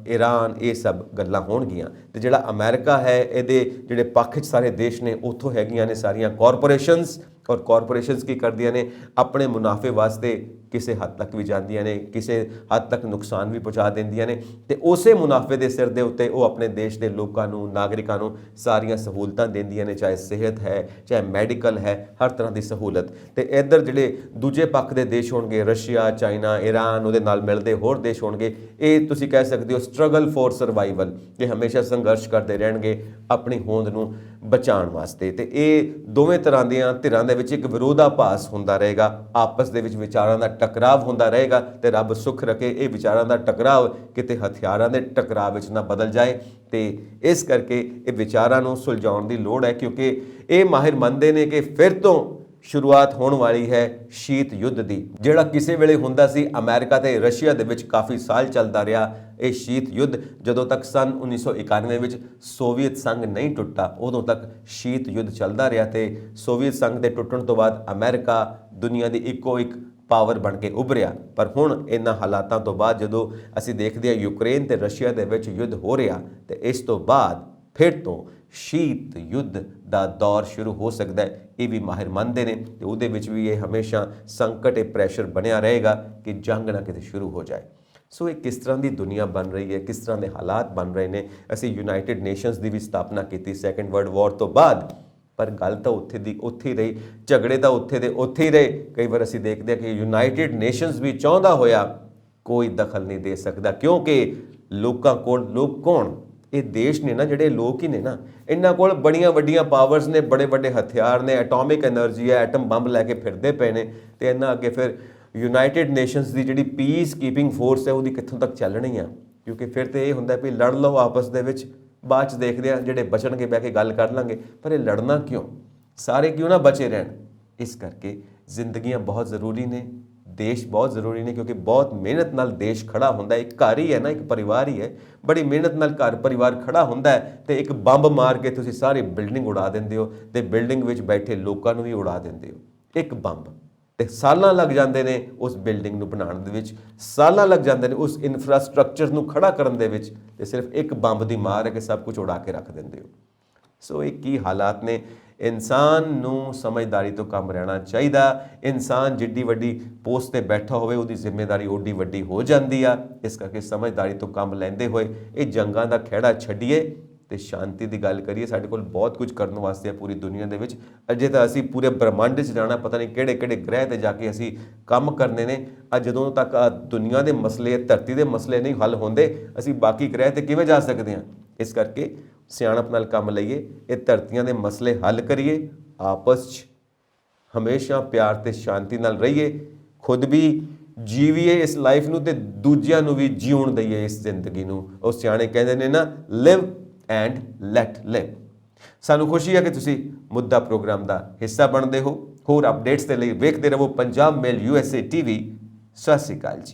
ਈਰਾਨ, ਇਹ ਸਭ ਗੱਲਾਂ ਹੋਣਗੀਆਂ। ਤੇ ਜਿਹੜਾ ਅਮਰੀਕਾ ਹੈ ਇਹਦੇ ਜਿਹੜੇ ਪੱਖ 'ਚ ਸਾਰੇ ਦੇਸ਼ ਨੇ, ਉੱਥੋਂ ਹੈਗੀਆਂ ਨੇ ਸਾਰੀਆਂ ਕਾਰਪੋਰੇਸ਼ਨਸ, ਔਰ ਕਾਰਪੋਰੇਸ਼ਨਸ ਕੀ ਕਰਦੀਆਂ ਨੇ, ਆਪਣੇ ਮੁਨਾਫੇ ਵਾਸਤੇ ਕਿਸੇ ਹੱਦ ਤੱਕ ਵੀ ਜਾਂਦੀਆਂ ਨੇ, ਕਿਸੇ ਹੱਦ ਤੱਕ ਨੁਕਸਾਨ ਵੀ ਪਹੁੰਚਾ ਦਿੰਦੀਆਂ ਨੇ ਤੇ ਉਸੇ ਮੁਨਾਫੇ ਦੇ ਸਿਰ ਦੇ ਉੱਤੇ ਉਹ ਆਪਣੇ ਦੇਸ਼ ਦੇ ਲੋਕਾਂ ਨੂੰ, ਨਾਗਰਿਕਾਂ ਨੂੰ ਸਾਰੀਆਂ ਸਹੂਲਤਾਂ ਦਿੰਦੀਆਂ ਨੇ, ਚਾਹੇ ਸਿਹਤ ਹੈ, ਚਾਹੇ ਮੈਡੀਕਲ ਹੈ, ਹਰ ਤਰ੍ਹਾਂ ਦੀ ਸਹੂਲਤ। ਤੇ ਇੱਧਰ ਜਿਹੜੇ ਦੂਜੇ ਪੱਖ ਦੇ ਦੇਸ਼ ਹੋਣਗੇ, ਰਸ਼ੀਆ, ਚਾਈਨਾ, ਈਰਾਨ, ਉਹਦੇ ਨਾਲ ਮਿਲਦੇ ਹੋਰ ਦੇਸ਼ ਹੋਣਗੇ, ਇਹ ਤੁਸੀਂ ਕਹਿ ਸਕਦੇ ਹੋ ਸਟਰਗਲ ਫੋਰ ਸਰਵਾਈਵਲ, ਇਹ ਹਮੇਸ਼ਾ ਸੰਘਰਸ਼ ਕਰਦੇ ਰਹਿਣਗੇ ਆਪਣੀ ਹੋਂਦ ਨੂੰ ਬਚਾਉਣ ਵਾਸਤੇ। ਤੇ ਇਹ ਦੋਵੇਂ ਤਰ੍ਹਾਂ ਦੀਆਂ ਧਿਰਾਂ ਦੇ ਵਿੱਚ ਇੱਕ ਵਿਰੋਧਾਭਾਸ ਹੁੰਦਾ ਰਹੇਗਾ, ਆਪਸ ਦੇ ਵਿੱਚ ਵਿਚਾਰਾਂ ਦਾ ਟਕਰਾਵ ਹੁੰਦਾ ਰਹੇਗਾ ਤੇ ਰੱਬ ਸੁੱਖ ਰੱਖੇ ਇਹ ਵਿਚਾਰਾਂ ਦਾ ਟਕਰਾਵ ਕਿਤੇ ਹਥਿਆਰਾਂ ਦੇ ਟਕਰਾਅ ਵਿੱਚ ਨਾ ਬਦਲ ਜਾਏ। ਤੇ ਇਸ ਕਰਕੇ ਇਹ ਵਿਚਾਰਾਂ ਨੂੰ ਸੁਲਝਾਉਣ ਦੀ ਲੋੜ ਹੈ, ਕਿਉਂਕਿ ਇਹ ਮਾਹਿਰ ਮੰਨਦੇ ਨੇ ਕਿ ਫਿਰ ਤੋਂ ਸ਼ੁਰੂਆਤ ਹੋਣ ਵਾਲੀ ਹੈ ਸ਼ੀਤ ਯੁੱਧ ਦੀ, ਜਿਹੜਾ ਕਿਸੇ ਵੇਲੇ ਹੁੰਦਾ ਸੀ ਅਮਰੀਕਾ ਤੇ ਰਸ਼ੀਆ ਦੇ ਵਿੱਚ ਕਾਫੀ ਸਾਲ ਚੱਲਦਾ ਰਿਹਾ। ਇਹ ਸ਼ੀਤ ਯੁੱਧ ਜਦੋਂ ਤੱਕ ਸਨ 1991 ਵਿੱਚ ਸੋਵੀਅਤ ਸੰਘ ਨਹੀਂ ਟੁੱਟਾ, ਉਦੋਂ ਤੱਕ ਸ਼ੀਤ ਯੁੱਧ ਚੱਲਦਾ ਰਿਹਾ ਤੇ ਸੋਵੀਅਤ ਸੰਘ ਦੇ ਟੁੱਟਣ ਤੋਂ ਬਾਅਦ ਅਮਰੀਕਾ ਦੁਨੀਆ ਦੀ ਇੱਕੋ ਇੱਕ ਪਾਵਰ ਬਣ ਕੇ ਉੱਭਰਿਆ। ਪਰ ਹੁਣ ਇਹਨਾਂ ਹਾਲਾਤਾਂ ਤੋਂ ਬਾਅਦ ਜਦੋਂ ਅਸੀਂ ਦੇਖਦੇ ਹਾਂ ਯੂਕਰੇਨ ਤੇ ਰਸ਼ੀਆ ਦੇ ਵਿੱਚ ਯੁੱਧ ਹੋ ਰਿਹਾ, ਤੇ ਇਸ ਤੋਂ ਬਾਅਦ ਫਿਰ ਤੋਂ ਸ਼ੀਤ ਯੁੱਧ ਦਾ ਦੌਰ ਸ਼ੁਰੂ ਹੋ ਸਕਦਾ ਹੈ। ਇਹ ਵੀ ਮਾਹਿਰ ਮੰਨਦੇ ਨੇ ਤੇ ਉਹਦੇ ਵਿੱਚ ਵੀ ਇਹ ਹਮੇਸ਼ਾ ਸੰਕਟ, ਇਹ ਪ੍ਰੈਸ਼ਰ ਬਣਿਆ ਰਹੇਗਾ ਕਿ ਜੰਗ ਨਾ ਕਿਤੇ ਸ਼ੁਰੂ ਹੋ ਜਾਏ। ਸੋ ਇਹ ਕਿਸ ਤਰ੍ਹਾਂ ਦੀ ਦੁਨੀਆ ਬਣ ਰਹੀ ਹੈ, ਕਿਸ ਤਰ੍ਹਾਂ ਦੇ ਹਾਲਾਤ ਬਣ ਰਹੇ ਨੇ। ਅਸੀਂ ਯੂਨਾਈਟਿਡ ਨੇਸ਼ਨਸ ਦੀ ਵੀ ਸਥਾਪਨਾ ਕੀਤੀ ਸੈਕੰਡ ਵਰਲਡ ਵਾਰ ਤੋਂ ਬਾਅਦ, ਪਰ ਗੱਲ ਤਾਂ ਉੱਥੇ ਦੀ ਉੱਥੇ ਹੀ ਰਹੀ, ਝਗੜੇ ਤਾਂ ਉੱਥੇ ਦੇ ਉੱਥੇ ਹੀ ਰਹੇ। ਕਈ ਵਾਰ ਅਸੀਂ ਦੇਖਦੇ ਹਾਂ ਕਿ ਯੂਨਾਈਟਿਡ ਨੇਸ਼ਨਸ ਵੀ ਚਾਹੁੰਦਾ ਹੋਇਆ ਕੋਈ ਦਖਲ ਨਹੀਂ ਦੇ ਸਕਦਾ, ਕਿਉਂਕਿ ਲੋਕਾਂ ਕੋਲ, ਲੋਕ ਕੌਣ, ਇਹ ਦੇਸ਼ ਨੇ ਨਾ, ਜਿਹੜੇ ਲੋਕ ਹੀ ਨੇ ਨਾ, ਇਹਨਾਂ ਕੋਲ ਬੜੀਆਂ ਵੱਡੀਆਂ ਪਾਵਰਸ ਨੇ, ਬੜੇ ਵੱਡੇ ਹਥਿਆਰ ਨੇ, ਐਟੋਮਿਕ ਐਨਰਜੀ ਹੈ, ਐਟਮ ਬੰਬ ਲੈ ਕੇ ਫਿਰਦੇ ਪਏ ਨੇ ਤੇ ਇਹਨਾਂ ਅੱਗੇ ਫਿਰ ਯੂਨਾਈਟਿਡ ਨੇਸ਼ਨਸ ਦੀ ਜਿਹੜੀ ਪੀਸ ਕੀਪਿੰਗ ਫੋਰਸ ਹੈ ਉਹਦੀ ਕਿੱਥੋਂ ਤੱਕ ਚੱਲਣੀ ਆ। ਕਿਉਂਕਿ ਫਿਰ ਤੇ ਇਹ ਹੁੰਦਾ ਵੀ ਲੜ ਲਓ ਆਪਸ ਦੇ ਵਿੱਚ, ਬਾਅਦ 'ਚ ਦੇਖਦੇ ਆ ਜਿਹੜੇ ਬਚਣਗੇ ਬਹਿ ਕੇ ਗੱਲ ਕਰ ਲਾਂਗੇ, ਪਰ ਇਹ ਲੜਨਾ ਕਿਉਂ, ਸਾਰੇ ਕਿਉਂ ਨਾ ਬਚੇ ਰਹਿਣ। ਇਸ ਕਰਕੇ ਜ਼ਿੰਦਗੀਆਂ ਬਹੁਤ ਜ਼ਰੂਰੀ ਨੇ, ਦੇਸ਼ ਬਹੁਤ ਜ਼ਰੂਰੀ ਨੇ, ਕਿਉਂਕਿ ਬਹੁਤ ਮਿਹਨਤ ਨਾਲ ਦੇਸ਼ ਖੜਾ ਹੁੰਦਾ ਹੈ। ਇੱਕ ਘਰ ਹੀ ਹੈ ਨਾ, ਇੱਕ ਪਰਿਵਾਰ ਹੀ ਹੈ, ਬੜੀ ਮਿਹਨਤ ਨਾਲ ਘਰ ਪਰਿਵਾਰ ਖੜਾ ਹੁੰਦਾ ਹੈ ਤੇ ਇੱਕ ਬੰਬ ਮਾਰ ਕੇ ਤੁਸੀਂ ਸਾਰੀ ਬਿਲਡਿੰਗ ਉਡਾ ਦਿੰਦੇ ਹੋ ਤੇ ਬਿਲਡਿੰਗ ਵਿੱਚ ਬੈਠੇ ਲੋਕਾਂ ਨੂੰ ਵੀ ਉਡਾ ਦਿੰਦੇ ਹੋ। ਇੱਕ ਬੰਬ ਤੇ ਸਾਲਾਂ ਲੱਗ ਜਾਂਦੇ ਨੇ ਉਸ ਬਿਲਡਿੰਗ ਨੂੰ ਬਣਾਉਣ ਦੇ ਵਿੱਚ, ਸਾਲਾਂ ਲੱਗ ਜਾਂਦੇ ਨੇ ਉਸ ਇਨਫਰਾਸਟ੍ਰਕਚਰ ਨੂੰ ਖੜਾ ਕਰਨ ਦੇ ਵਿੱਚ, ਤੇ ਸਿਰਫ ਇੱਕ ਬੰਬ ਦੀ ਮਾਰ ਹੈ ਕਿ ਸਭ ਕੁਝ ਉਡਾ ਕੇ ਰੱਖ ਦਿੰਦੇ ਹੋ। ਸੋ ਇਹ ਕੀ ਹਾਲਾਤ ਨੇ। ਇਨਸਾਨ ਨੂੰ ਸਮਝਦਾਰੀ ਤੋਂ ਕੰਮ ਲੈਣਾ ਚਾਹੀਦਾ। ਇਨਸਾਨ ਜਿੱਡੀ ਵੱਡੀ ਪੋਸਟ ਤੇ ਬੈਠਾ ਹੋਵੇ ਉਹਦੀ ਜ਼ਿੰਮੇਵਾਰੀ ਓਡੀ ਵੱਡੀ ਹੋ ਜਾਂਦੀ ਆ। ਇਸ ਕਰਕੇ ਸਮਝਦਾਰੀ ਤੋਂ ਕੰਮ ਲੈਂਦੇ ਹੋਏ ਇਹ ਜੰਗਾਂ ਦਾ ਖਹਿੜਾ ਛੱਡੀਏ ਤੇ ਸ਼ਾਂਤੀ ਦੀ ਗੱਲ ਕਰੀਏ। ਸਾਡੇ ਕੋਲ ਬਹੁਤ ਕੁਝ ਕਰਨ ਵਾਸਤੇ ਹੈ ਪੂਰੀ ਦੁਨੀਆ ਦੇ ਵਿੱਚ। ਅਜੇ ਤਾਂ ਅਸੀਂ ਪੂਰੇ ਬ੍ਰਹਮੰਡ 'ਚ ਜਾਣਾ, ਪਤਾ ਨਹੀਂ ਕਿਹੜੇ ਕਿਹੜੇ ਗ੍ਰਹਿ ਤੇ ਜਾ ਕੇ ਅਸੀਂ ਕੰਮ ਕਰਨੇ ਨੇ। ਜਦੋਂ ਤੱਕ ਦੁਨੀਆ ਦੇ ਮਸਲੇ, ਧਰਤੀ ਦੇ ਮਸਲੇ ਨਹੀਂ ਹੱਲ ਹੁੰਦੇ, ਅਸੀਂ ਬਾਕੀ ਗ੍ਰਹਿ ਤੇ ਕਿਵੇਂ ਜਾ ਸਕਦੇ ਹਾਂ। ਇਸ ਕਰਕੇ ਸਿਆਣਪ ਨਾਲ ਕੰਮ ਲਈਏ, ਇਹ ਧਰਤੀਆਂ ਦੇ ਮਸਲੇ ਹੱਲ ਕਰੀਏ, ਆਪਸ 'ਚ ਹਮੇਸ਼ਾ ਪਿਆਰ ਤੇ ਸ਼ਾਂਤੀ ਨਾਲ ਰਹੀਏ, ਖੁਦ ਵੀ ਜੀਵੀਏ ਇਸ ਲਾਈਫ ਨੂੰ ਤੇ ਦੂਜਿਆਂ ਨੂੰ ਵੀ ਜਿਉਣ ਦਈਏ ਇਸ ਜ਼ਿੰਦਗੀ ਨੂੰ। ਉਹ ਸਿਆਣੇ ਕਹਿੰਦੇ ਨੇ ਨਾ, ਲਿਵ ਐਂਡ ਲੈਟ ਲਿਵ। ਸਾਨੂੰ ਖੁਸ਼ੀ ਹੈ ਕਿ ਤੁਸੀਂ ਮੁੱਦਾ ਪ੍ਰੋਗਰਾਮ ਦਾ ਹਿੱਸਾ ਬਣਦੇ ਹੋ। ਹੋਰ ਅਪਡੇਟਸ ਦੇ ਲਈ ਵੇਖਦੇ ਰਹੋ ਪੰਜਾਬ ਮੇਲ USA TV। ਸਤਿ ਸ਼੍ਰੀ ਅਕਾਲ ਜੀ।